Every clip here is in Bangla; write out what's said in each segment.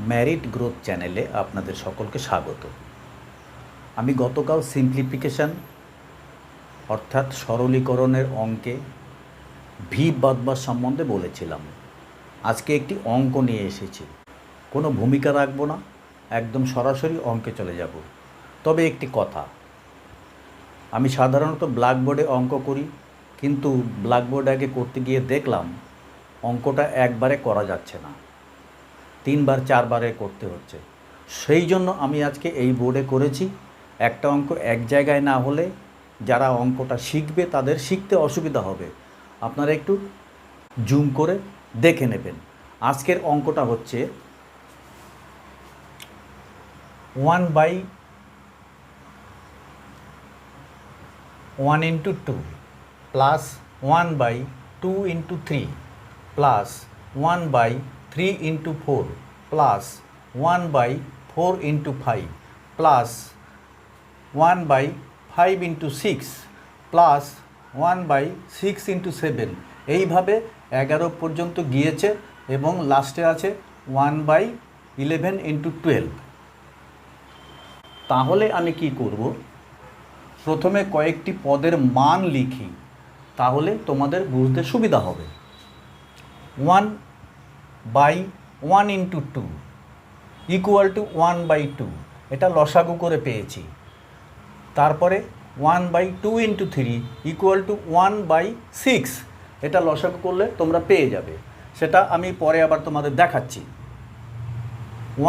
মেরিট গ্রোথ চ্যানেলে আপনাদের সকলকে স্বাগত। আমি গতকাল সিম্পলিফিকেশান অর্থাৎ সরলীকরণের অঙ্কে ভি বাদবার সম্বন্ধে বলেছিলাম। আজকে একটি অঙ্ক নিয়ে এসেছি। কোনো ভূমিকা রাখব না, একদম সরাসরি অঙ্কে চলে যাব। তবে একটি কথা, আমি সাধারণত ব্ল্যাকবোর্ডে অঙ্ক করি, কিন্তু ব্ল্যাকবোর্ডে আগে করতে গিয়ে দেখলাম অঙ্কটা একবারে করা যাচ্ছে না, 3বার 4বারে করতে হচ্ছে। সেই জন্য আমি আজকে এই বোর্ডে করেছি। একটা অঙ্ক এক জায়গায় না হলে যারা অঙ্কটা শিখবে তাদের শিখতে অসুবিধা হবে। আপনারা একটু জুম করে দেখে নেবেন। আজকের অঙ্কটা হচ্ছে 1/1 into 2 plus 1/2 into 3 plus 1/3 into 4 plus 1/4 into 5 plus 1/5 into 6 plus 1/6 into 7 এইভাবে 11 পর্যন্ত গিয়েছে এবং লাস্টে আছে 1/11 into 12। তাহলে আমি কি করব, প্রথমে কয়েকটি পদের মান লিখি, তাহলে তোমাদের বুঝতে সুবিধা হবে। 1/1 into 2 ইকুয়াল টু 1/2, এটা লসাগু করে পেয়েছি। তারপরে 1/2 into 3 ইকুয়াল টু 1/6, এটা লসাগু করলে তোমরা পেয়ে যাবে, সেটা আমি পরে আবার তোমাদের দেখাচ্ছি।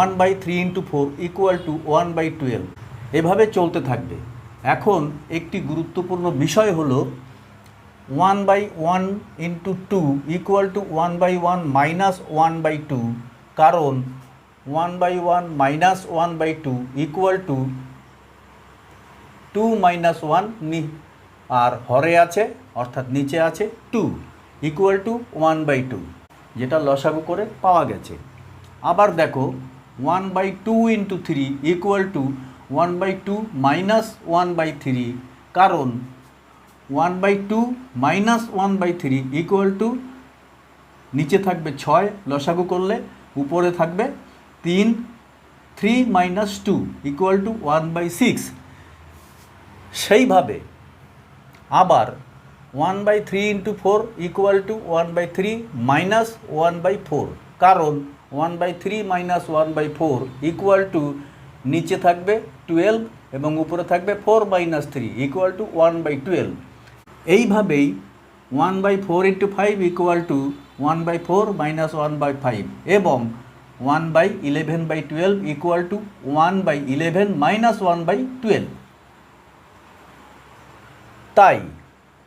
1/3 into 4 ইকুয়াল টু 1/12, এভাবে চলতে থাকবে। এখন একটি গুরুত্বপূর্ণ বিষয় হলো 1/1 into 2 ইকুয়াল টু 1/1 মাইনাস 1/2, কারণ 1/1 মাইনাস 1/2 ইকুয়াল টু 2 minus 1, আর হরে আছে অর্থাৎ নিচে আছে 2 ইকুয়াল টু 1/2, যেটা লসাগু করে পাওয়া গেছে। আবার দেখো 1/2 into 3 ইকুয়াল টু 1/2 মাইনাস 1/3, কারণ 1/2 মাইনাস 1/3 ইকুয়াল টু নিচে থাকবে 6, লসাগু করলে উপরে থাকবে 3, 3 মাইনাস 2 ইকুয়াল টু 1/6। সেইভাবে আবার 1/3 into 4 ইকুয়াল টু 1/3 মাইনাস 1/4, কারণ 1/3 মাইনাস 1/4 ইকুয়াল টু নিচে থাকবে 12 এবং উপরে থাকবে 4 মাইনাস 3 ইকুয়াল টু 1/12। এইভাবেই 1/4 into 5 ইকুয়াল টু 1/4 মাইনাস 1/5 এবং 1/11/12 ইকুয়াল টু 1/11 মাইনাস 1/12। তাই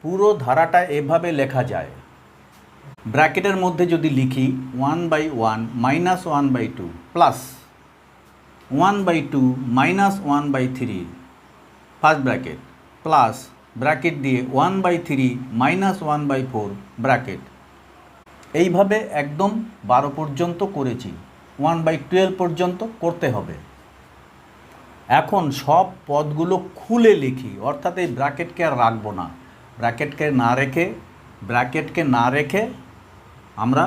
পুরো ধারাটা এভাবে লেখা যায়। ব্র্যাকেটের মধ্যে যদি লিখি 1/1 minus 1/2 plus 1/2 minus 1/3 first bracket plus bracket দিয়ে 1/3 মাইনাস 1/4 ব্র্যাকেট, এইভাবে একদম 12 পর্যন্ত করেছি। 1/12 পর্যন্ত করতে হবে। এখন সব পদগুলো খুলে লিখি, অর্থাৎ এই ব্র্যাকেটকে আর রাখবো না। ব্র্যাকেটকে না রেখে আমরা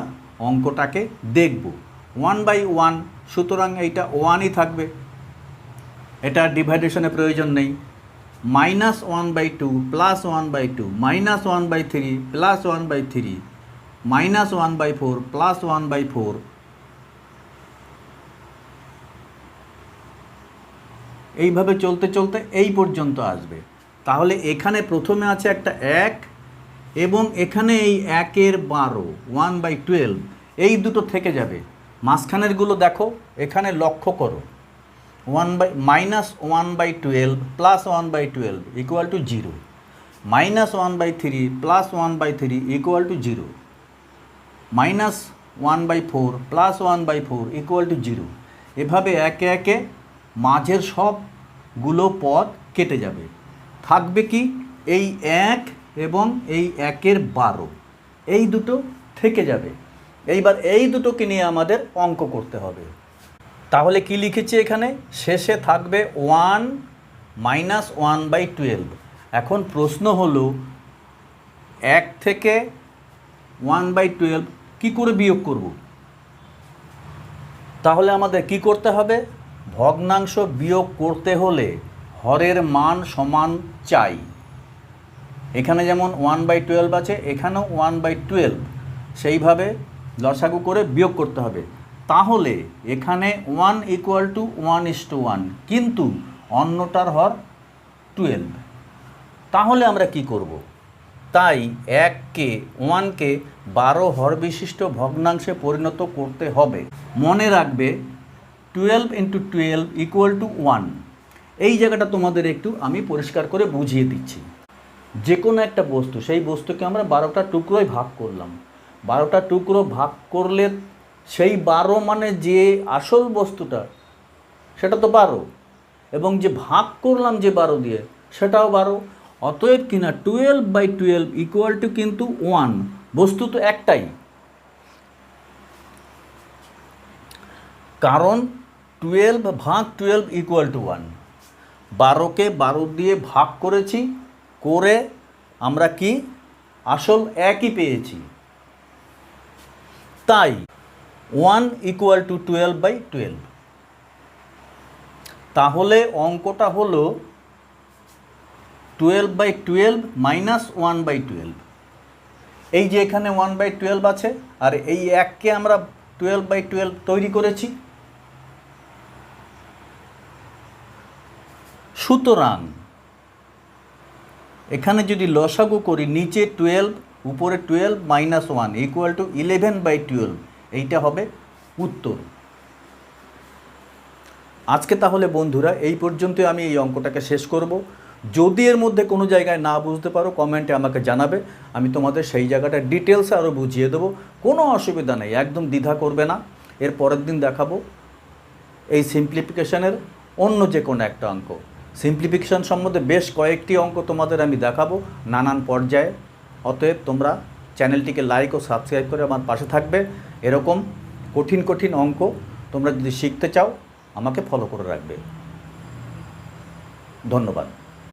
অঙ্কটাকে দেখব। 1/1, সুতরাং এইটা 1ই থাকবে, এটা ডিভাইডেশনের প্রয়োজন নেই। Minus 1/2 plus 1/2 minus 1/3 plus 1/3 minus 1/4 plus 1/4, এইভাবে চলতে চলতে এই পর্যন্ত আসবে। তাহলে এখানে প্রথমে আছে একটা 1 এবং এখানে এই 1-এর 12 1/12, এই দুটো থেকে যাবে। মাঝখানেরগুলো দেখো, এখানে লক্ষ্য করো, minus 1/12 plus 1/12 equal to 0, minus 1/3 plus 1/3 equal to 0, minus 1/4 plus 1/4 equal to 0। এভাবে একে একে মাঝের সবগুলো পদ কেটে যাবে। থাকবে কি, এই 1 এবং এই 1-এর 12, এই দুটো থেকে যাবে। এইবার এই দুটোকে নিয়ে আমাদের অঙ্ক করতে হবে। তাহলে কি লিখেছি এখানে, শেষে থাকবে 1 মাইনাস 1/12। এখন প্রশ্ন হলো 1 থেকে 1/12 কি করে বিয়োগ করব? তাহলে আমাদের কি করতে হবে? ভগ্নাংশ বিয়োগ করতে হলে হরের মান সমান চাই। এখানে যেমন 1/12 আছে, এখানেও 1/12, সেইভাবে লসাগু করে বিয়োগ করতে হবে। তাহলে এখানে 1 = 1:1, কিন্তু অন্যটার হর 12। তাহলে আমরা কি করব? তাই 1কে 12 হর বিশিষ্ট ভগ্নাংশে পরিণত করতে হবে। মনে রাখবে 12 × 12 = 1। এই জায়গাটা তোমাদের একটু আমি পরিষ্কার করে বুঝিয়ে দিচ্ছি। যে কোনো একটা বস্তু, সেই বস্তুকে আমরা 12টা টুকরোয় ভাগ করলাম। 12টা টুকরো ভাগ করলে সেই 12 মানে যে আসল বস্তুটা সেটা তো 12, এবং যে ভাগ করলাম যে 12 দিয়ে সেটাও 12। অতএব কিনা 12/12 = কিন্তু 1। বস্তু তো একটাই, কারণ 12/12 = 1। 12কে 12 দিয়ে ভাগ করেছি, করে আমরা কি আসল একই পেয়েছি। তাই 1 = 12/12। তাহলে অঙ্কটা হলো 12/12 - 1/12। এই যে এখানে 1/12 আছে, আর এই 1কে আমরা 12/12 তৈরি করেছি। সুতরাং এখানে যদি লসাগু করি, নিচে 12 উপরে 12 - 1 = 11/12, এইটা হবে উত্তর। আজকে তাহলে বন্ধুরা এই পর্যন্তই আমি এই অঙ্কটাকে শেষ করব। যদি এর মধ্যে কোনো জায়গায় না বুঝতে পারো কমেন্টে আমাকে জানাবে, আমি তোমাদের সেই জায়গাটা ডিটেলসে আরও বুঝিয়ে দেবো। কোনো অসুবিধা নেই, একদম দ্বিধা করবে না। এর পরের দিন দেখাবো এই সিম্পলিফিকেশনের অন্য যে কোনো একটা অঙ্ক। সিম্পলিফিকেশন সম্বন্ধে বেশ কয়েকটি অঙ্ক তোমাদের আমি দেখাবো নানান পর্যায়ে। অতএব তোমরা চ্যানেলটিকে লাইক ও সাবস্ক্রাইব করে আমার পাশে থাকবে। এরকম কঠিন কঠিন অঙ্ক তোমরা যদি শিখতে চাও আমাকে ফলো করে রাখবে। ধন্যবাদ।